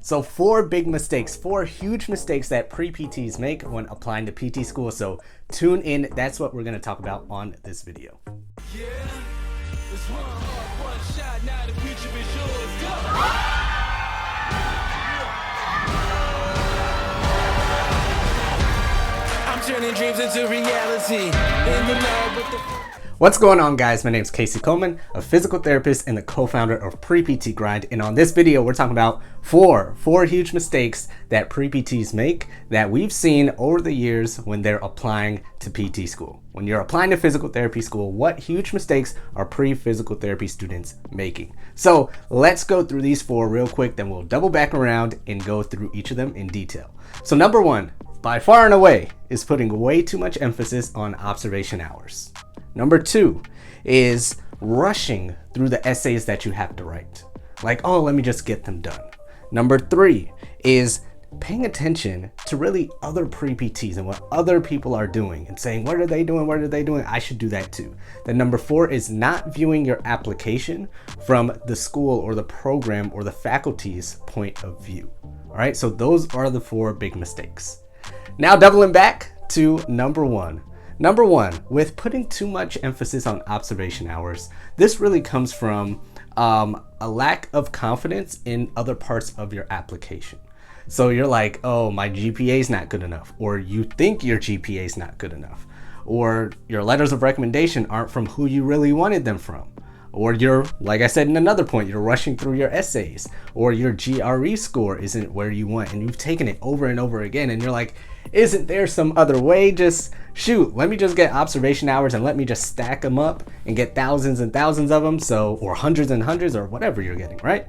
So 4 big mistakes, 4 huge mistakes that pre-PTs make when applying to PT school. So tune in, that's what we're gonna talk about on this video. Yeah, it's one shot, now the future is yours. Go! I'm turning dreams into reality. In the lab with the... What's going on, guys? My name is Coleman, a physical therapist and the co-founder of Pre-PT Grind. And on this video, we're talking about four huge mistakes that pre-PTs make that we've seen over the years when they're applying to PT school. When you're applying to physical therapy school, what huge mistakes are pre-physical therapy students making? So let's go through these 4 real quick, then we'll double back around and go through each of them in detail. So number 1, by far and away, is putting way too much emphasis on observation hours. Number 2 is rushing through the essays that you have to write. Like, oh, let me just get them done. Number 3 is paying attention to really other pre-PTs and what other people are doing and saying, what are they doing? What are they doing? I should do that too. Then number 4 is not viewing your application from the school or the program or the faculty's point of view. All right, so those are the 4 big mistakes. Now doubling back to number 1. Number 1, with putting too much emphasis on observation hours, this really comes from a lack of confidence in other parts of your application. So you're like, oh, my GPA is not good enough, or you think your GPA is not good enough, or your letters of recommendation aren't from who you really wanted them from, or you're, like I said in another point, you're rushing through your essays, or your GRE score isn't where you want, and you've taken it over and over again, and you're like, isn't there some other way? Just shoot, let me just get observation hours and let me just stack them up and get thousands and thousands of them, so, or hundreds and hundreds, or whatever you're getting, right?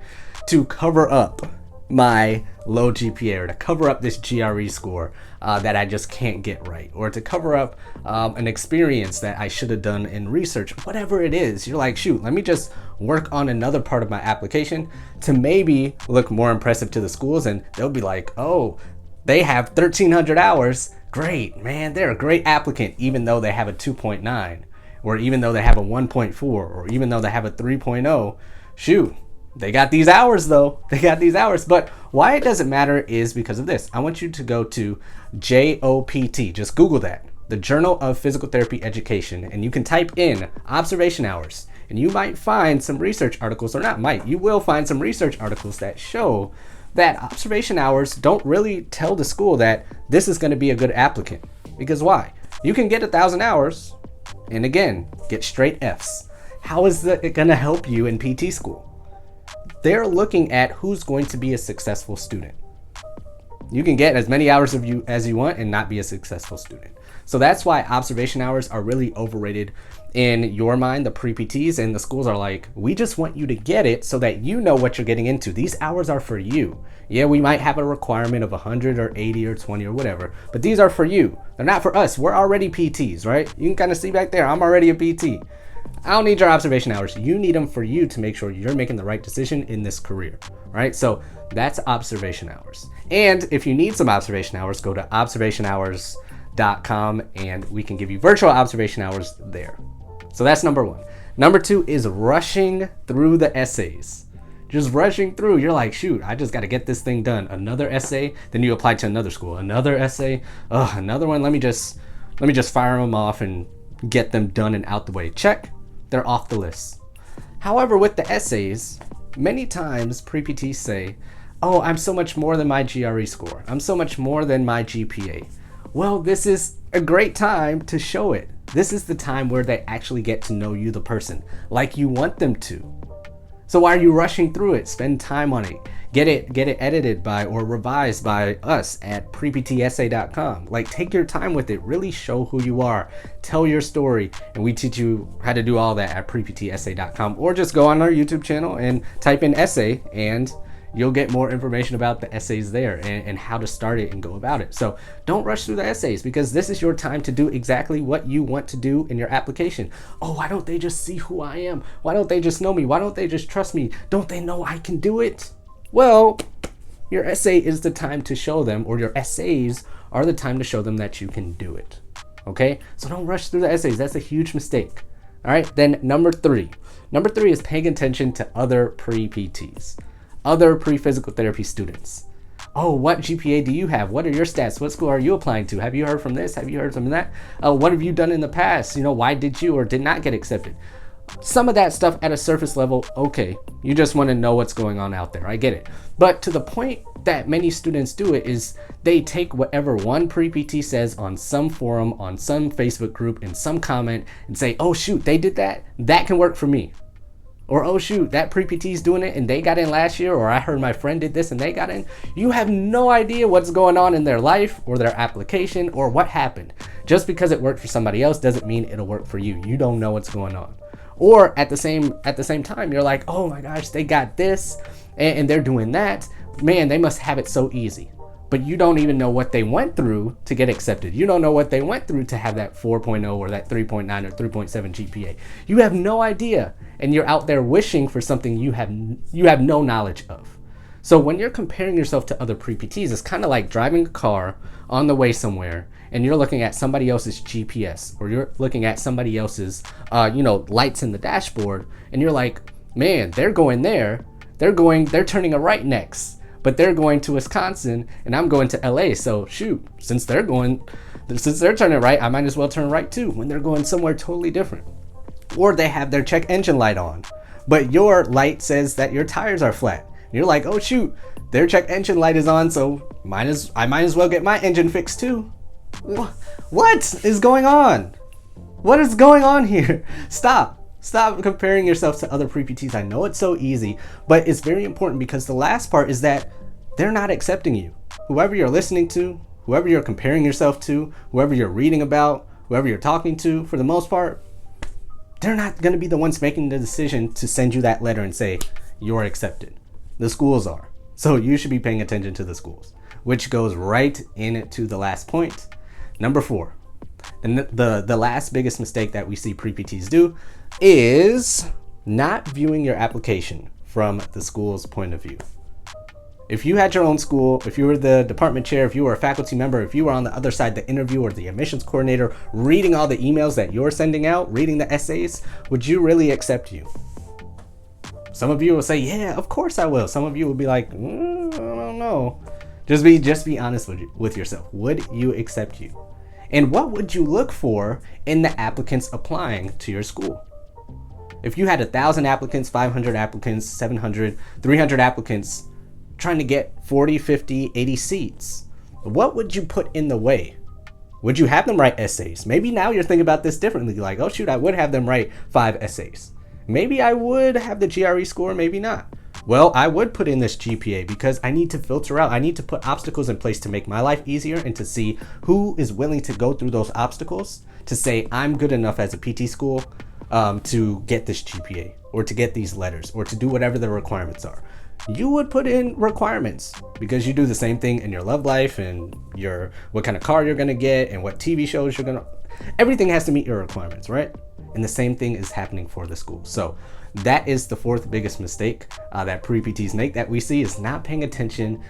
To cover up my low GPA, or to cover up this GRE score that I just can't get right, or to cover up an experience that I should have done in research, whatever it is. You're like, shoot, let me just work on another part of my application to maybe look more impressive to the schools, and they'll be like, oh, they have 1,300 hours. Great, man, they're a great applicant, even though they have a 2.9, or even though they have a 1.4, or even though they have a 3.0. Shoot, they got these hours though. They got these hours. But why it doesn't matter is because of this. I want you to go to JOPT. Just Google that, the Journal of Physical Therapy Education, and you can type in observation hours, and you might find some research articles, or not might, you will find some research articles that show that observation hours don't really tell the school that this is going to be a good applicant. Because why? You can get 1,000 hours and again, get straight Fs. How is that going to help you in PT school? They're looking at who's going to be a successful student. You can get as many hours of you as you want and not be a successful student. So that's why observation hours are really overrated in your mind. The pre-PTs and the schools are like, we just want you to get it so that you know what you're getting into. These hours are for you. Yeah, we might have a requirement of 100 or 80 or 20 or whatever, but these are for you. They're not for us. We're already PTs, right? You can kind of see back there, I'm already a PT. I don't need your observation hours. You need them for you to make sure you're making the right decision in this career, right? So that's observation hours. And if you need some observation hours, go to observationhours.com and we can give you virtual observation hours there. So that's number 1. Number 2 is rushing through the essays. Just rushing through. You're like, shoot, I just got to get this thing done. Another essay, then you apply to another school. Another essay, another one. Let me just fire them off and get them done and out the way. Check. They're off the list. However, with the essays, many times pre-PTs say, oh, I'm so much more than my GRE score. I'm so much more than my GPA. Well, this is a great time to show it. This is the time where they actually get to know you, the person, like you want them to. So why are you rushing through it? Spend time on it. Get it edited by or revised by us at PrePTs.com. Like, take your time with it. Really show who you are. Tell your story. And we teach you how to do all that at PrePTs.com. Or just go on our YouTube channel and type in essay and you'll get more information about the essays there and how to start it and go about it. So don't rush through the essays, because this is your time to do exactly what you want to do in your application. Oh, why don't they just see who I am? Why don't they just know me? Why don't they just trust me? Don't they know I can do it? Well, your essay is the time to show them, or your essays are the time to show them that you can do it. Okay? So don't rush through the essays. That's a huge mistake. All right? Then number 3. Number 3 is paying attention to other pre-PTs. other pre-physical therapy students. Oh, what GPA do you have? What are your stats? What school are you applying to? Have you heard from this? Have you heard from that? What have you done in the past? Why did you or did not get accepted? Some of that stuff at a surface level, okay, you just want to know what's going on out there. I get it. But to the point that many students do it is they take whatever one pre-PT says on some forum, on some Facebook group, in some comment and say, oh shoot, they did that. That can work for me. Or, oh shoot, that pre-PT's doing it and they got in last year, or I heard my friend did this and they got in. You have no idea what's going on in their life or their application or what happened. Just because it worked for somebody else doesn't mean it'll work for you. You don't know what's going on. Or at the same time, you're like, oh my gosh, they got this and they're doing that. Man, they must have it so easy. But you don't even know what they went through to get accepted. You don't know what they went through to have that 4.0 or that 3.9 or 3.7 GPA. You have no idea. And you're out there wishing for something you have no knowledge of. So when you're comparing yourself to other pre-PTs, it's kind of like driving a car on the way somewhere and you're looking at somebody else's GPS, or you're looking at somebody else's, lights in the dashboard, and you're like, man, they're going there. They're turning a right next, but they're going to Wisconsin and I'm going to LA. So shoot, since they're turning right, I might as well turn right too, when they're going somewhere totally different. Or they have their check engine light on, but your light says that your tires are flat. And you're like, oh shoot, their check engine light is on, so I might as well get my engine fixed too. What is going on? What is going on here? Stop comparing yourself to other pre-PTs. I know it's so easy, but it's very important because the last part is that they're not accepting you. Whoever you're listening to, whoever you're comparing yourself to, whoever you're reading about, whoever you're talking to, for the most part, they're not going to be the ones making the decision to send you that letter and say, you're accepted. The schools are. So you should be paying attention to the schools, which goes right into the last point. Number 4. And the last biggest mistake that we see pre-PTs do is not viewing your application from the school's point of view. If you had your own school, if you were the department chair, if you were a faculty member, if you were on the other side, the interview or the admissions coordinator, reading all the emails that you're sending out, reading the essays, would you really accept you? Some of you will say, yeah, of course I will. Some of you will be like, I don't know. Just be honest with yourself. Would you accept you? And what would you look for in the applicants applying to your school? If you had 1,000 applicants, 500 applicants, 700, 300 applicants trying to get 40, 50, 80 seats, what would you put in the way? Would you have them write essays? Maybe now you're thinking about this differently. Like, oh shoot, I would have them write 5 essays. Maybe I would have the GRE score, maybe not. Well, I would put in this GPA because I need to filter out. I need to put obstacles in place to make my life easier and to see who is willing to go through those obstacles to say I'm good enough as a PT school to get this GPA or to get these letters or to do whatever the requirements are. You would put in requirements because you do the same thing in your love life and what kind of car you're gonna get and what TV shows you're gonna. Everything has to meet your requirements, right? And the same thing is happening for the school. So that is the 4th biggest mistake that pre-PTs make that we see, is not paying attention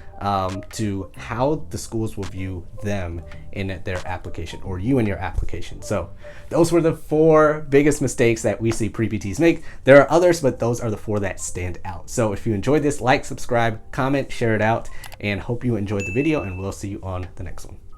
to how the schools will view them in their application, or you in your application. So those were the 4 biggest mistakes that we see pre-PTs make. There are others, but those are the 4 that stand out. So if you enjoyed this, like, subscribe, comment, share it out, and hope you enjoyed the video, and we'll see you on the next one.